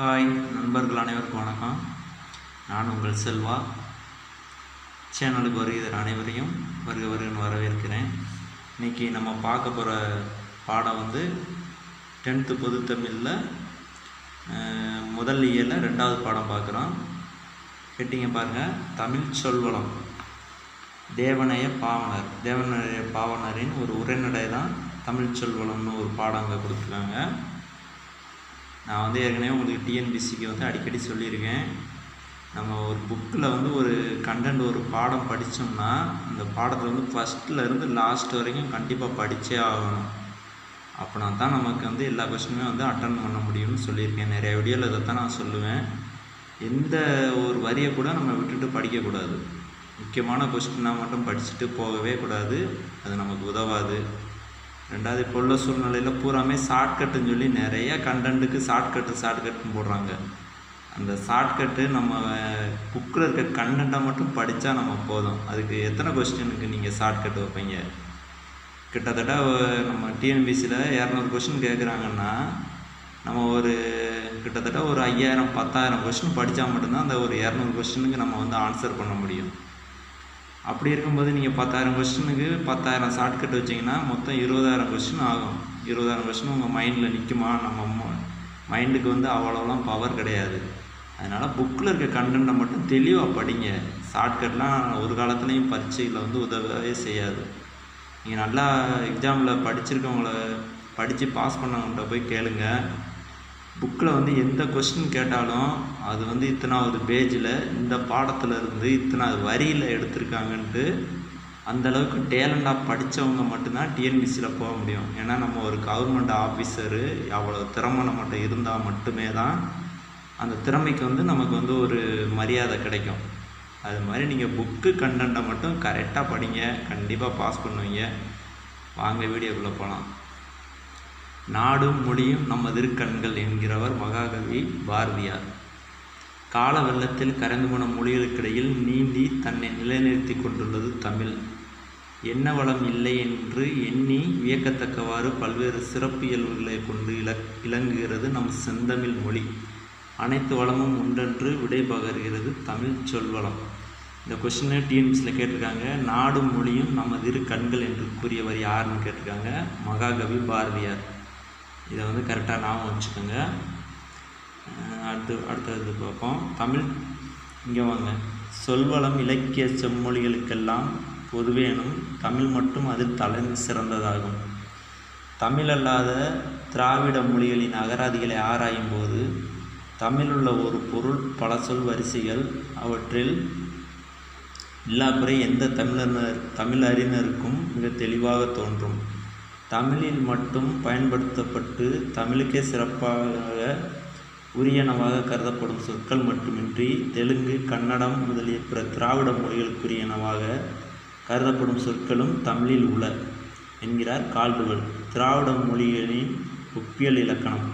Hi நண்பர்கள் அனைவருக்கும் வணக்கம். நான் உங்கள் செல்வா. சேனலுக்கு வருகிற அனைவரையும் வருகன்னு வரவேற்கிறேன். இன்றைக்கி நம்ம பார்க்க போகிற பாடம் 10th பொதுத்தமிழில் முதல் இயலில் 2வது பாடம் பார்க்குறோம். கேட்டிங்க பாருங்கள். தமிழ் சொல்வளம். தேவனைய பாவனரின் ஒரு உரைநடை தான் தமிழ் சொல்வளம்னு ஒரு பாடம் அங்கே கொடுத்துருக்காங்க. நான் ஏற்கனவே உங்களுக்கு டிஎன்பிசிக்கு அடிக்கடி சொல்லியிருக்கேன். நம்ம ஒரு புக்கில் ஒரு கண்டென்ட் ஒரு பாடம் படித்தோம்னா அந்த பாடத்தில் ஃபஸ்ட்டில் லாஸ்ட் வரைக்கும் கண்டிப்பாக படித்தே ஆகணும். அப்படின்னா தான் நமக்கு எல்லா கொஸ்டினுமே அட்டன் பண்ண முடியும்னு சொல்லியிருக்கேன். நிறைய வீடியோவில் இதை தான் நான் சொல்லுவேன். எந்த ஒரு வரியை கூட நம்ம விட்டுட்டு படிக்கக்கூடாது. முக்கியமான கொஸ்டினாக மட்டும் படிச்சுட்டு போகவே கூடாது. அது நமக்கு உதவாது. ரெண்டாவது, இப்போ உள்ள சூழ்நிலையில் பூராமே ஷார்ட்கட்டுன்னு சொல்லி நிறைய கண்டென்ட்டுக்கு ஷார்ட்கட்டுன்னு போடுறாங்க. அந்த ஷார்ட்கட்டு நம்ம புக்கில் இருக்க கண்டென்ட்டை மட்டும் படித்தா நம்ம போதும். அதுக்கு எத்தனை கொஸ்டினுக்கு நீங்கள் ஷார்ட்கட் வைப்பீங்க? கிட்டத்தட்ட நம்ம டிஎன்பிசியில் 200 கொஸ்டின் கேட்குறாங்கன்னா நம்ம கிட்டத்தட்ட ஒரு 5000 10,000 கொஸ்டின் படித்தா மட்டும்தான் அந்த ஒரு 200 கொஸ்டினுக்கு நம்ம ஆன்சர் பண்ண முடியும். அப்படி இருக்கும்போது நீங்கள் 10,000 கொஸ்டினுக்கு 10,000 ஷார்ட்கட் வச்சிங்கன்னா மொத்தம் 20,000 கொஸ்டின் ஆகும். 20,000 கொஸ்டின் உங்கள் மைண்டில் நிற்குமா? நம்ம மைண்டுக்கு அவ்வளோலாம் பவர் கிடையாது. அதனால் புக்கில் இருக்க கண்டென்ட்டை மட்டும் தெளிவாக படிங்க. ஷார்ட்கட்லாம் ஒரு காலத்துலேயும் பரீட்சையில் உதவவே செய்யாது. நீங்கள் நல்லா எக்ஸாமில் படிச்சிருக்கவங்கள படித்து பாஸ் பண்ணவங்கள்ட்ட போய் கேளுங்க. புக்கில் எந்த கொஸ்டின் கேட்டாலும் அது இத்தனாவது பேஜில் இந்த பாடத்தில் இருந்து இத்தனாவது வரியில் எடுத்திருக்காங்கன்ட்டு அந்தளவுக்கு டேலண்டாக படித்தவங்க மட்டும்தான் டிஎன்பிசியில் போக முடியும். ஏன்னா நம்ம ஒரு கவர்மெண்ட் ஆஃபீஸரு அவ்வளோ திறமை நம்மகிட்ட இருந்தால் மட்டுமே தான் அந்த திறமைக்கு நமக்கு ஒரு மரியாதை கிடைக்கும். அது மாதிரி நீங்கள் புக்கு கண்டென்ட்டை மட்டும் கரெக்டாக படிங்க. கண்டிப்பாக பாஸ் பண்ணுவீங்க. வாங்க வீடியோக்குள்ளே போகலாம். நாடும் மொழியும் நமது கண்கள் என்கிறவர் மகாகவி பாரதியார். கால வெள்ளத்தில் கரைந்து போன மொழிகளுக்கிடையில் நீந்தி தன்னை நிலைநிறுத்தி கொண்டுள்ளது தமிழ். என்ன வளம் இல்லை என்று எண்ணி வியக்கத்தக்கவாறு பல்வேறு சிறப்பு இயல்புகளை கொண்டு இலங்குகிறது நம் செந்தமிழ் மொழி. அனைத்து வளமும் உண்டென்று விடை பகர்கிறது தமிழ் சொல்வளம். இந்த கொஸ்டினை டிஎன்பிசியில் கேட்டிருக்காங்க. நாடும் மொழியும் நமது கண்கள் என்று கூறியவர் யாருன்னு கேட்டிருக்காங்க. மகாகவி பாரதியார். இதை கரெக்டாக ஞாபகம் வச்சுக்கோங்க. அடுத்தது பார்ப்போம். தமிழ் இங்கே வாங்க. சொல்வளம் இலக்கிய செம்மொழிகளுக்கெல்லாம் பொதுவேனும் தமிழ் மட்டும் அதில் தலை சிறந்ததாகும். தமிழல்லாத திராவிட மொழிகளின் அகராதிகளை ஆராயும் போது தமிழுள்ள ஒரு பொருள் பல சொல் வரிசைகள் அவற்றில் இல்லாக்குறை எந்த தமிழ் அறிஞருக்கும் மிக தெளிவாக தோன்றும். தமிழில் மட்டும் பயன்படுத்தப்பட்டு தமிழுக்கே சிறப்பாக உரியனவாக கருதப்படும் சொற்கள் மட்டுமின்றி தெலுங்கு, கன்னடம் முதலிய பிற திராவிட மொழிகளுக்குரியனவாக கருதப்படும் சொற்களும் தமிழில் உள்ள என்கிறார் கால்டுவெல். திராவிட மொழிகளின் ஒப்பியல் இலக்கணம்.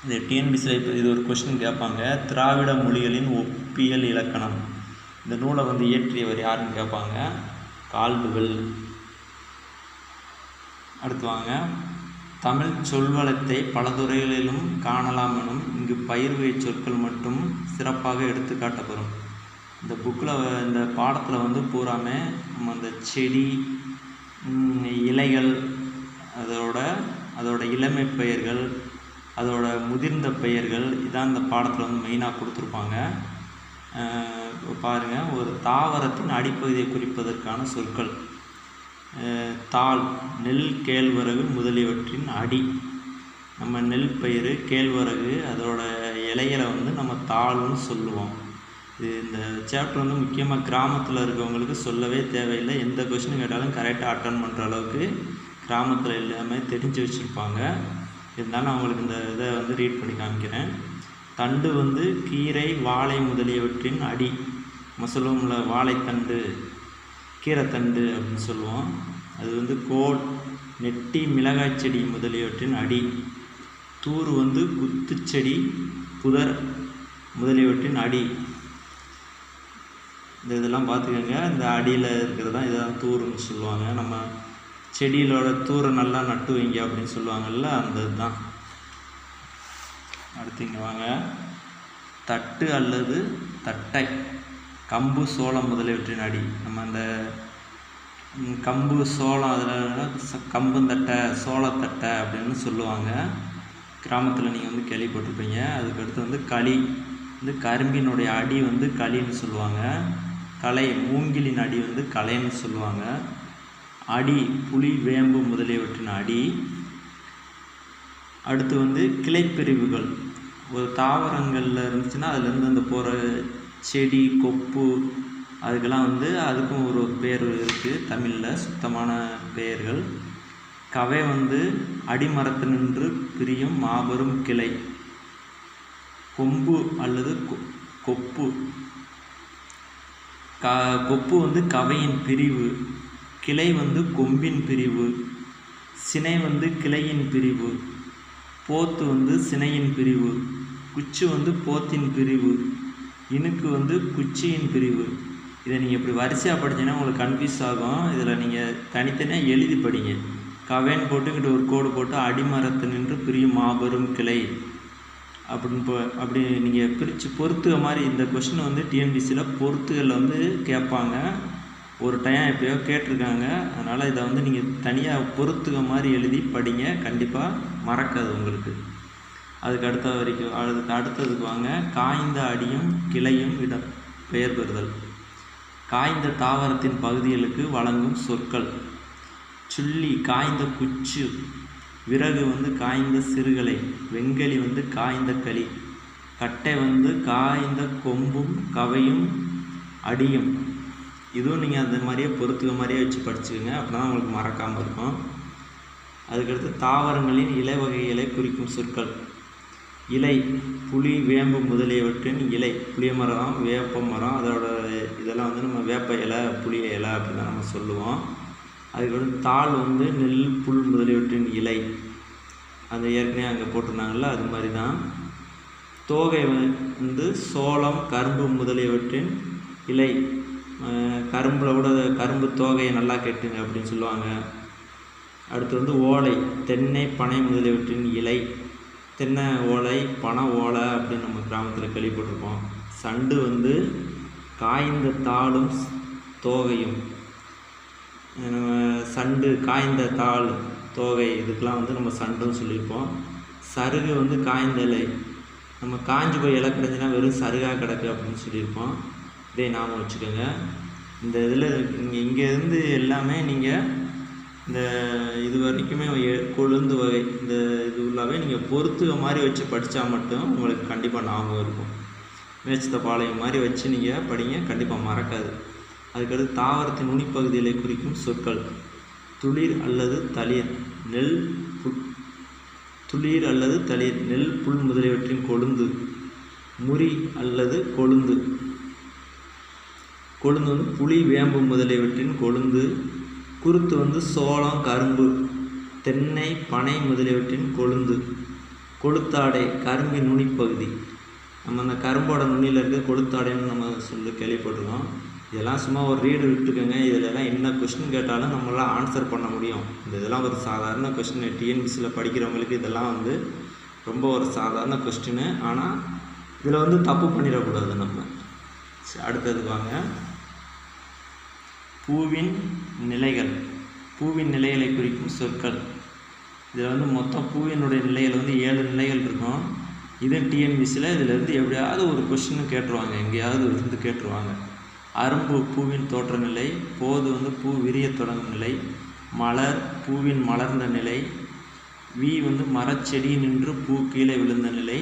இந்த டிஎன்பிசியில் இது ஒரு கொஸ்டின் கேட்பாங்க. திராவிட மொழிகளின் ஒப்பியல் இலக்கணம். இந்த நூலை இயற்றியவர் யாருன்னு கேட்பாங்க. கால்டுவெல். அடுத்து வாங்க. தமிழ் சொல்வளத்தை பல துறைகளிலும் காணலாம் எனும் இங்கு பயிர்வகை சொற்கள் மட்டும் சிறப்பாக எடுத்து காட்டப்படும். இந்த புக்கில் இந்த பாடத்தில் பூராமே நம்ம அந்த செடி, இலைகள், அதோட இளமை பெயர்கள், அதோட முதிர்ந்த பெயர்கள் இதான் இந்த பாடத்தில் மெயினாக கொடுத்துருப்பாங்க. பாருங்கள். ஒரு தாவரத்தின் அடிப்பகுதியை குறிப்பதற்கான சொற்கள். தாள், நெல், கேழ்வரகு முதலியவற்றின் அடி. நம்ம நெல் பயிர், கேழ்வரகு அதோட இலைகளை நம்ம தாள்னு சொல்லுவோம். இந்த சாப்டர் முக்கியமாக கிராமத்தில் இருக்கவங்களுக்கு சொல்லவே தேவையில்லை. எந்த கொஸ்டின் கேட்டாலும் கரெக்டாக அட்டன் பண்ணுற அளவுக்கு கிராமத்தில் எல்லாமே தெரிஞ்சு வச்சுருப்பாங்க. இருந்தாலும் அவங்களுக்கு இந்த இதை ரீட் பண்ணி காமிக்கிறேன். தண்டு கீரை, வாழை முதலியவற்றின் அடி. நம்ம சொல்லுவோம்ல வாழைத்தண்டு, கீரைத்தண்டு அப்படின்னு சொல்லுவோம். அது கோல், நெட்டி, மிளகாய் செடி முதலியவற்றின் அடி. தூர் குத்துச்செடி, புதர் முதலியவற்றின் அடி. இதெல்லாம் பார்த்துக்கோங்க. இந்த அடியில் இருக்கிறது தான் இதான் தூருன்னு சொல்லுவாங்க. நம்ம செடியிலோட தூரை நல்லா நட்டு வைங்க அப்படின்னு சொல்லுவாங்கள்ல, அந்த இதுதான். அடுத்து இங்கே வாங்க. தட்டு அல்லது தட்டை, கம்பு சோளம் முதலியவற்றின் அடி. நம்ம அந்த கம்பு சோளம் அதில் கம்புந்தட்டை சோளத்தட்டை அப்படின்னு சொல்லுவாங்க. கிராமத்தில் நீங்கள் வந்து கேள்விப்பட்டிருப்பீங்க. அதுக்கடுத்து வந்து களி, வந்து கரும்பினுடைய அடி வந்து களின்னு சொல்லுவாங்க. களை, மூங்கிலின் அடி வந்து களைன்னு சொல்லுவாங்க. அடி, புளி வேம்பு முதலியவற்றின் அடி. அடுத்து வந்து கிளைப்பிரிவுகள். ஒரு தாவரங்களில் இருந்துச்சுன்னா அதுலேருந்து அந்த போகிற செடி கொப்பு அதுக்கெல்லாம் வந்து அதுக்கும் ஒரு பேர் இருக்குது தமிழில், சுத்தமான பெயர்கள். கவை வந்து அடிமரத்தினின்று பிரியும் மாபெரும் கிளை. கொம்பு அல்லது கொப்பு, கொப்பு வந்து கவையின் பிரிவு. கிளை வந்து கொம்பின் பிரிவு. சினை வந்து கிளையின் பிரிவு. போத்து வந்து சினையின் பிரிவு. குச்சி வந்து போத்தின் பிரிவு. இணுக்கு வந்து குச்சியின் பிரிவு. இதை நீங்கள் இப்படி வரிசையாக படித்தீங்கன்னா உங்களுக்கு கன்ஃபியூஸ் ஆகும். இதில் நீங்கள் தனித்தனியாக எழுதி படிங்க. கவேன்னு போட்டுக்கிட்டு ஒரு கோடு போட்டு அடிமரத்து நின்று பிரியும் மாபெரும் கிளை அப்படின்னு அப்படி நீங்கள் பிரித்து பொறுத்துக மாதிரி. இந்த கொஷின் வந்து டிஎன்பிசியில் பொறுத்துகளில் வந்து கேட்பாங்க. ஒரு டைம் எப்போயோ கேட்டிருக்காங்க. அதனால் இதை வந்து நீங்கள் தனியாக பொறுத்துக மாதிரி எழுதி படிங்க, கண்டிப்பாக மறக்காது உங்களுக்கு. அதுக்கு அடுத்ததுக்கு வாங்க. காய்ந்த அடியும் கிளையும் இடம் பெயர் பெறுதல். காய்ந்த தாவரத்தின் பகுதிகளுக்கு வழங்கும் சொற்கள். சுள்ளி காய்ந்த குச்சு, விறகு வந்து காய்ந்த சிறுகளை, வெங்கலி வந்து காய்ந்த களி, கட்டை வந்து காய்ந்த கொம்பும் கவையும் அடியும். இதுவும் நீங்கள் அந்த மாதிரியே பொறுத்துக்க மாதிரியே வச்சு படிச்சுக்கோங்க, அப்படின்னா உங்களுக்கு மறக்காமல் இருக்கும். அதுக்கடுத்து தாவரங்களின் இலை வகைகளை குறிக்கும் சொற்கள். இலை, புளி வேம்பு முதலியவற்றின் இலை. புளிய மரம், வேப்ப மரம், அதோட இதெல்லாம் வந்து நம்ம வேப்ப இலை புளிய இலை அப்படின்னு தான் நம்ம சொல்லுவோம். அதுக்கடுத்து தாள் வந்து நெல் புல் முதலியவற்றின் இலை. அந்த ஏற்கனவே அங்கே போட்டிருந்தாங்கள்ல, அது மாதிரி தான். தோகை வந்து சோளம் கரும்பு முதலியவற்றின் இலை. கரும்பில் கூட கரும்பு தோகையை நல்லா கெட்டுங்க அப்படின்னு சொல்லுவாங்க. அடுத்து வந்து ஓலை, தென்னை பனை முதலியவற்றின் இலை. தென்னை ஓலை, பனை ஓலை அப்படின்னு நம்ம கிராமத்தில் கேள்விப்பட்டிருப்போம். சண்டு வந்து காய்ந்த தாளும் தோகையும். சண்டு காய்ந்த தாள் தோகை, இதுக்கெலாம் வந்து நம்ம சண்டுன்னு சொல்லியிருப்போம். சருகு வந்து காய்ந்த இலை. நம்ம காஞ்சி போய் இலை கிடஞ்சினா வெறும் சருகாக கிடக்கு அப்படின்னு சொல்லியிருப்போம். இதே ஞாபகம் வச்சுக்கோங்க. இந்த இதில் இங்கேருந்து எல்லாமே நீங்கள் இந்த இது வரைக்குமே கொழுந்து வகை இந்த இது உள்ளாவே நீங்கள் பொறுத்துக மாதிரி வச்சு படித்தா மட்டும் உங்களுக்கு கண்டிப்பாக ஞாபகம் இருக்கும். மேய்ச்சத்த பாளையம் மாதிரி வச்சு நீங்கள் படிங்க, கண்டிப்பாக மறக்காது. அதுக்கடுத்து தாவரத்தின் நுனிப்பகுதிகளை குறிக்கும் சொற்கள். துளிர் அல்லது தளிர், நெல் புல். துளிர் அல்லது தளிர், நெல் புல் முதலியவற்றின் கொழுந்து. முறி அல்லது கொழுந்து. கொழுந்து வந்து புளி வேம்பு முதலியவற்றின் கொழுந்து. குருத்து வந்து சோளம் கரும்பு தென்னை பனை முதலியவற்றின் கொழுந்து. கொளுத்தாடை கரும்பின் நுனிப்பகுதி. நம்ம அந்த கரும்போட நுனியில் இருக்க கொளுத்தாடைன்னு நம்ம சொல்லி கேள்விப்பட்டிருக்கோம். இதெல்லாம் சும்மா ஒரு ரீடு விட்டுக்கோங்க. இதிலெல்லாம் என்ன கொஸ்டின் கேட்டாலும் நம்மளால் ஆன்சர் பண்ண முடியும். இதெல்லாம் ஒரு சாதாரண கொஸ்டின். டிஎன்பிசியில் படிக்கிறவங்களுக்கு இதெல்லாம் வந்து ரொம்ப ஒரு சாதாரண கொஸ்டின். ஆனால் இதில் வந்து தப்பு பண்ணிடக்கூடாது நம்ம. அடுத்தது வாங்க. பூவின் நிலைகள். பூவின் நிலைகளை குறிக்கும் சொற்கள். இதில் வந்து மொத்தம் பூவினுடைய நிலைகள் வந்து 7 நிலைகள் இருக்கும். இது டிஎன்பிசியில் இதிலேருந்து எப்படியாவது ஒரு கொஸ்டின் கேட்டுருவாங்க, எங்கேயாவது இருந்து கேட்டுருவாங்க. அரும்பு பூவின் தோற்ற நிலை. போது வந்து பூ விரிய தொடங்கும் நிலை. மலர் பூவின் மலர்ந்த நிலை. வீ வந்து மரச்செடி நின்று பூ கீழே விழுந்த நிலை.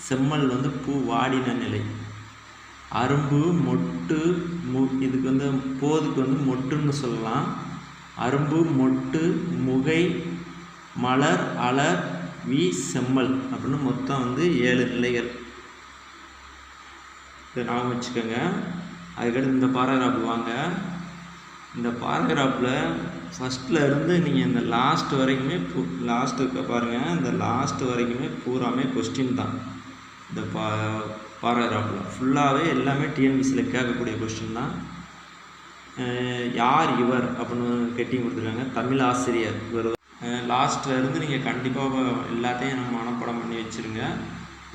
செம்மல் வந்து பூ வாடின நிலை. அரும்பு மொட்டு இதுக்கு வந்து போதுக்கு வந்து மொட்டுன்னு சொல்லலாம். அரும்பு மொட்டு முகை மலர் அலர் வீ செம்மல் அப்படின்னு மொத்தம் வந்து 7 நிலைகள். இதை ஞாபகம் வச்சுக்கோங்க. அதுக்கடுத்து இந்த பாராகிராஃப் வாங்க. இந்த பாராகிராஃபில் ஃபஸ்ட்டில் இருந்து நீங்கள் இந்த லாஸ்ட் வரைக்குமே லாஸ்ட்டுக்கு பாருங்கள். இந்த லாஸ்ட் வரைக்குமே பூராமே கொஸ்டின் தான். இந்த பாராகிராஃபில் ஃபுல்லாகவே எல்லாமே டிஎன்பிசியில் கேட்கக்கூடிய கொஸ்டின் தான். யார் இவர் அப்படின்னு கெட்டிங் கொடுத்துருக்காங்க. தமிழ் ஆசிரியர் இவர். லாஸ்ட்டில் இருந்து நீங்கள் கண்டிப்பாக எல்லாத்தையும் நம்ம மனப்பாடம் பண்ணி வச்சுருங்க.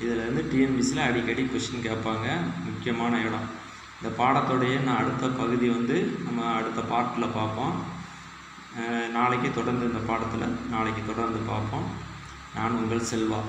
இதிலேருந்து டிஎன்பிசியில் அடிக்கடி கொஷின் கேட்பாங்க, முக்கியமான இடம். இந்த பாடத்தோடைய நான் அடுத்த பகுதி வந்து நம்ம அடுத்த பார்ட்டில் பார்ப்போம். நாளைக்கு தொடர்ந்து இந்த பாடத்தில் நாளைக்கு தொடர்ந்து பார்ப்போம். நான் உங்கள் செல்வா.